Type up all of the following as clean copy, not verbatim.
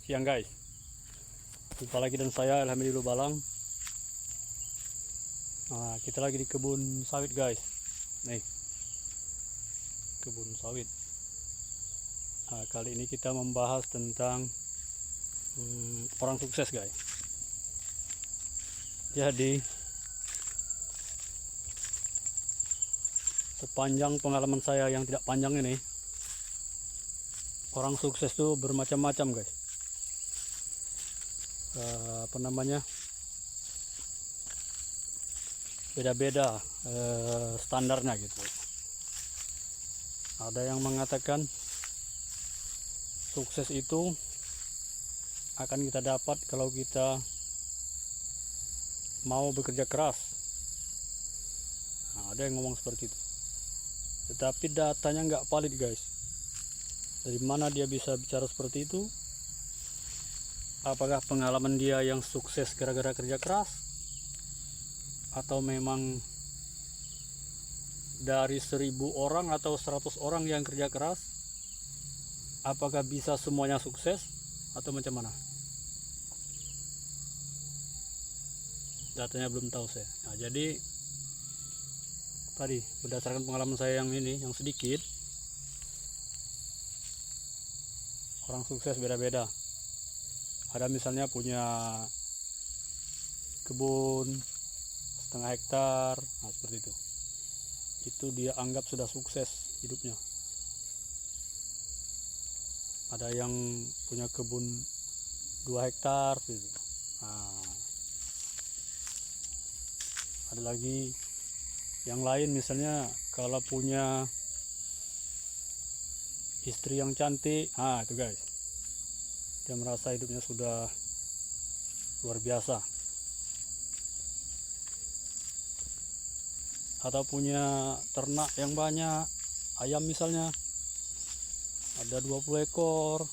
siang guys. Jumpa lagi dengan saya Alhamdulillah Balang. Nah, kita lagi di kebun sawit guys. Nih, kebun sawit. Nah, kali ini kita membahas tentang orang sukses guys. Jadi sepanjang pengalaman saya yang tidak panjang ini, orang sukses tuh bermacam-macam guys. Beda-beda standarnya gitu. Ada yang mengatakan sukses itu akan kita dapat kalau kita mau bekerja keras. Nah, ada yang ngomong seperti itu, tetapi datanya nggak valid guys. Dari mana dia bisa bicara seperti itu? Apakah pengalaman dia yang sukses gara-gara kerja keras, atau memang dari 1000 orang atau 100 orang yang kerja keras, apakah bisa semuanya sukses atau macam mana? Datanya belum tahu saya. Nah, jadi tadi berdasarkan pengalaman saya yang ini, yang sedikit, orang sukses beda-beda. Ada misalnya punya kebun setengah hektar, nah seperti itu dia anggap sudah sukses hidupnya. Ada yang punya kebun 2 hektar gitu. Nah, ada lagi yang lain, misalnya kalau punya istri yang cantik, itu guys, dia merasa hidupnya sudah luar biasa. Atau punya ternak yang banyak, ayam misalnya ada 20 ekor,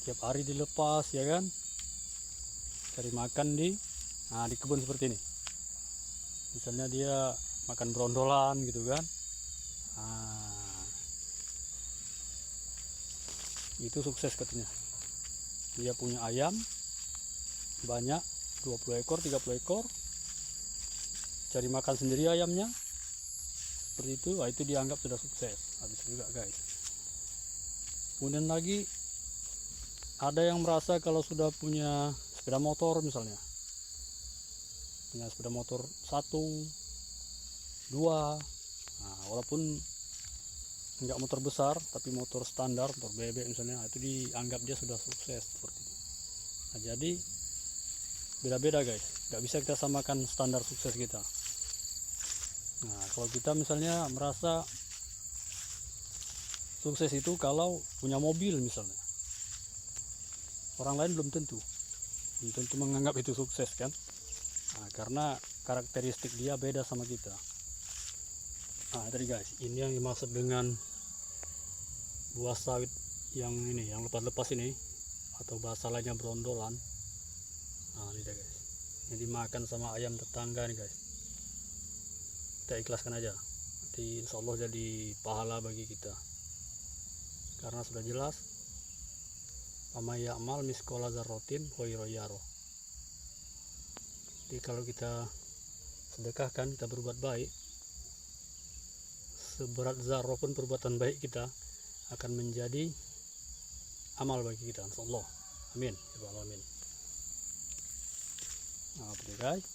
tiap hari dilepas ya kan, cari makan di kebun seperti ini. Misalnya dia makan berondolan gitu kan. Itu sukses katanya. Dia punya ayam banyak, 20 ekor, 30 ekor, cari makan sendiri ayamnya seperti itu. Itu dianggap sudah sukses. Habis juga guys. Kemudian lagi ada yang merasa kalau sudah punya sepeda motor misalnya, punya sepeda motor 1, 2, walaupun enggak motor besar tapi motor standar, motor bebek misalnya, itu dianggap dia sudah sukses seperti itu. Nah, jadi beda-beda guys, nggak bisa kita samakan standar sukses kita. Nah, kalau kita misalnya merasa sukses itu kalau punya mobil misalnya, orang lain belum tentu menganggap itu sukses kan. Karena karakteristik dia beda sama kita. Tadi guys, ini yang dimaksud dengan buah sawit yang ini, yang lepas-lepas ini, atau bahasa lainnya berondolan. Ini dia guys, ini dimakan sama ayam tetangga nih guys. Kita ikhlaskan aja, nanti insya Allah jadi pahala bagi kita, karena sudah jelas Amay ya'mal miskola zarrotin khairan yaro. Jadi kalau kita sedekahkan, kita berbuat baik, seberat zarroh pun perbuatan baik kita akan menjadi amal bagi kita, insyaallah. Amin ya rabbal alamin. Oke guys,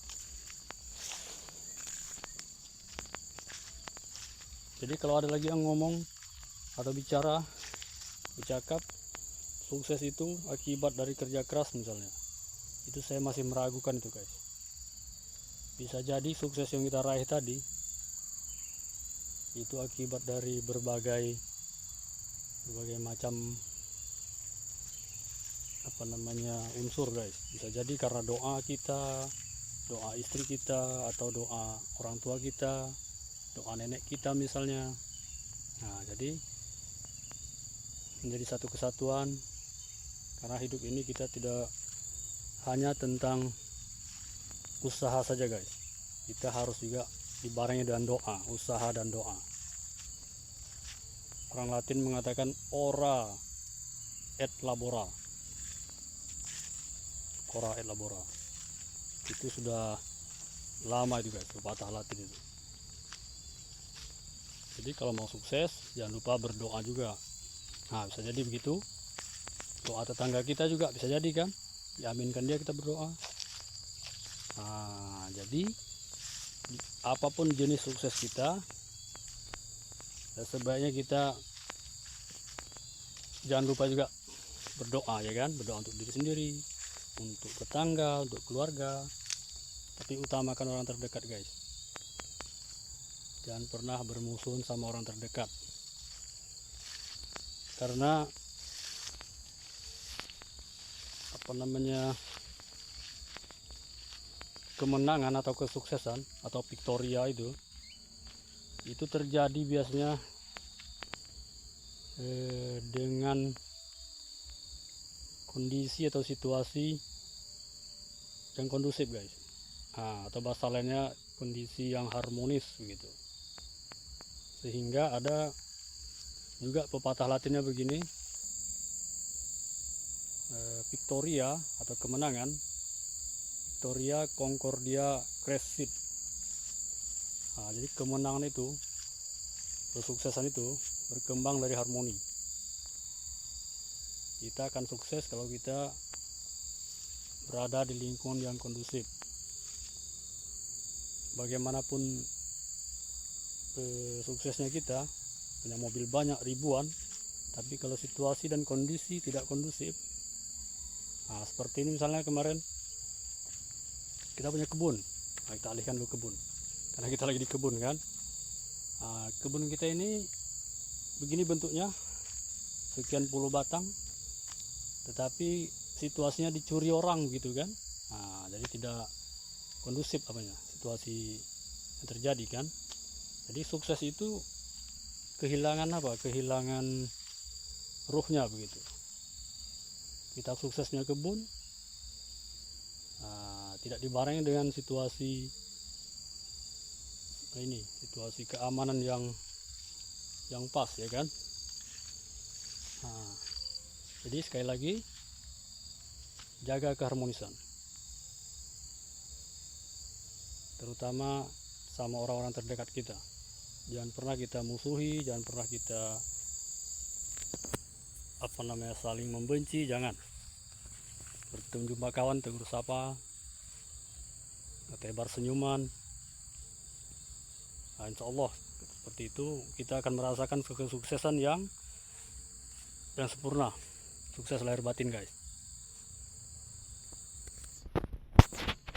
jadi kalau ada lagi yang ngomong atau bercakap sukses itu akibat dari kerja keras misalnya, itu saya masih meragukan itu guys. Bisa jadi sukses yang kita raih tadi itu akibat dari berbagai macam unsur guys. Bisa jadi karena doa kita, doa istri kita, atau doa orang tua kita, doa nenek kita misalnya. Jadi menjadi satu kesatuan, karena hidup ini kita tidak hanya tentang usaha saja guys, kita harus juga dibarengi dengan doa, usaha dan doa. Orang Latin mengatakan ora et labora, Cora et labora. Itu sudah lama itu guys, pepatah Latin itu. Jadi kalau mau sukses jangan lupa berdoa juga. Nah, bisa jadi begitu. Doa tetangga kita juga bisa jadi kan, diaminkan dia kita berdoa. Nah, jadi apapun jenis sukses kita, ya sebaiknya kita jangan lupa juga berdoa, ya kan, berdoa untuk diri sendiri, untuk tetangga, untuk keluarga, tapi utamakan orang terdekat guys. Jangan pernah bermusuhan sama orang terdekat, karena kemenangan atau kesuksesan atau victoria itu terjadi biasanya dengan kondisi atau situasi yang kondusif guys. Atau bahasa lainnya kondisi yang harmonis begitu. Sehingga ada juga pepatah Latinnya begini, victoria atau kemenangan, victoria concordia crescit. Jadi kemenangan itu, kesuksesan itu berkembang dari harmoni. Kita akan sukses kalau kita berada di lingkungan yang kondusif. Bagaimanapun suksesnya kita, punya mobil banyak ribuan, tapi kalau situasi dan kondisi tidak kondusif, seperti ini misalnya kemarin kita punya kebun, kita alihkan dulu kebun, karena kita lagi di kebun kan. Kebun kita ini begini bentuknya, sekian puluh batang, tetapi situasinya dicuri orang gitu kan. Jadi tidak kondusif situasi yang terjadi kan. Jadi sukses itu kehilangan kehilangan ruhnya begitu. Kita suksesnya kebun tidak dibarengi dengan situasi keamanan yang pas, ya kan. Jadi sekali lagi, jaga keharmonisan, terutama sama orang-orang terdekat kita. Jangan pernah kita musuhi, jangan pernah kita saling membenci, jangan. Bertemu jumpa kawan, tegur sapa, tebar senyuman. Insya Allah seperti itu kita akan merasakan kesuksesan yang sempurna, sukses lahir batin guys.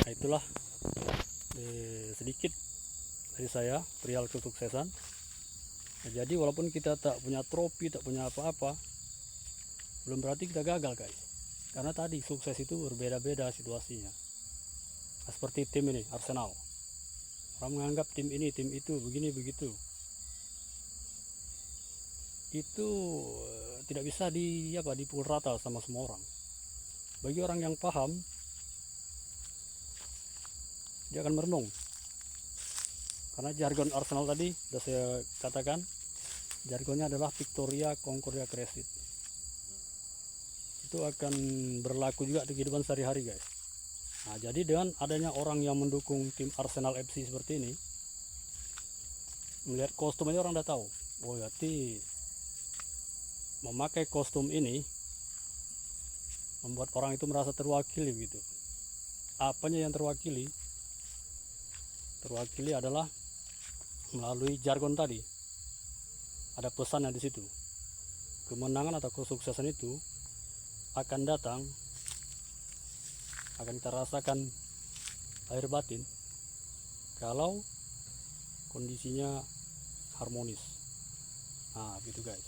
Itulah sedikit dari saya perihal kesuksesan. Jadi walaupun kita tak punya trofi, tak punya apa-apa, belum berarti kita gagal guys, karena tadi sukses itu berbeda-beda situasinya. Seperti tim ini Arsenal, orang menganggap tim ini tim itu begini begitu, itu tidak bisa dipukul rata sama semua orang. Bagi orang yang paham, dia akan merenung, karena jargon Arsenal tadi sudah saya katakan, jargonnya adalah victoria concordia crescit. Itu akan berlaku juga di kehidupan sehari-hari guys. Jadi dengan adanya orang yang mendukung tim Arsenal FC seperti ini, melihat kostum aja orang udah tahu, berarti memakai kostum ini membuat orang itu merasa terwakili begitu. Apanya yang terwakili? Terwakili adalah melalui jargon tadi. Ada pesannya di situ. Kemenangan atau kesuksesan itu akan datang, akan kita rasakan lahir batin kalau kondisinya harmonis. Gitu guys.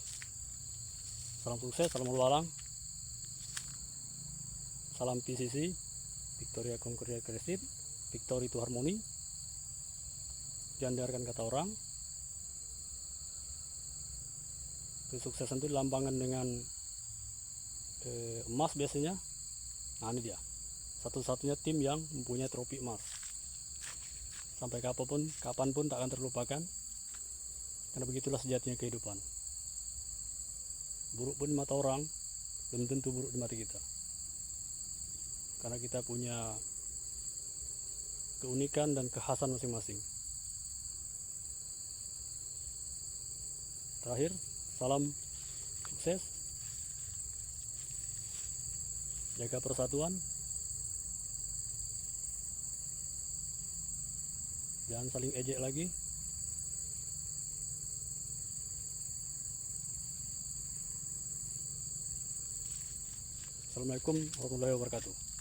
Salam sukses, salam lalang, salam PCC, Victoria Concordia Crescit, Victory itu harmoni. Jangan dengarkan kata orang. Kesuksesan itu dilambangkan dengan emas biasanya. Ini dia, satu-satunya tim yang mempunyai trofi emas. Sampai kapanpun tak akan terlupakan, karena begitulah sejatinya kehidupan. Buruk pun di mata orang, belum tentu buruk di mata kita. karena kita punya keunikan dan kekhasan masing-masing. Terakhir, salam sukses, jaga persatuan, jangan saling ejek lagi. Assalamualaikum warahmatullahi wabarakatuh.